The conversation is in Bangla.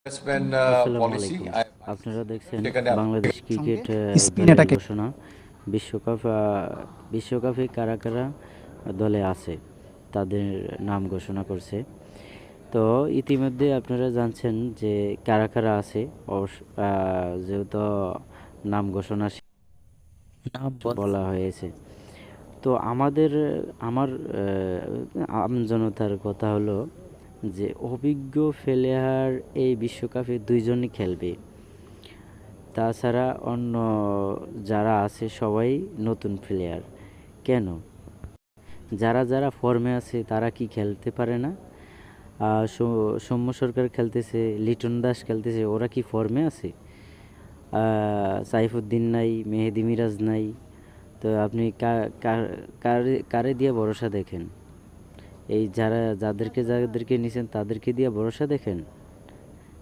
আসসালামু policy. আলাইকুম। I আপনারা দেখছেন taken up. বাংলাদেশ সঙ্গে ক্রিকেট স্পিন দলের অ্যাটাকে ঘোষণা। বিশ্বকাপ বিশ্বকাপে কারা কারা দলে আছে তাদের নাম ঘোষণা করছে। তো ইতিমধ্যে আপনারা জানছেন যে কারা কারা আছে। যেহেতু নাম ঘোষণা বলা হয়েছে, তো আমার আমজনতার কথা হলো যে অভিজ্ঞ প্লেয়ার এই বিশ্বকাপে দুইজনই খেলবে। তাছাড়া অন্য যারা আছে সবাই নতুন প্লেয়ার। কেন? যারা যারা ফর্মে আছে তারা কি খেলতে পারে না? সৌম্য সরকার খেলতেছে, লিটন দাস খেলতেছে, ওরা কি ফর্মে আছে? সাইফুদ্দিন নাই, মেহেদি মিরাজ নাই। তো আপনি কারে দিয়ে ভরসা দেখেন? এই যাদেরকে নিছেন তাদেরকে দিয়ে ভরসা দেখেন?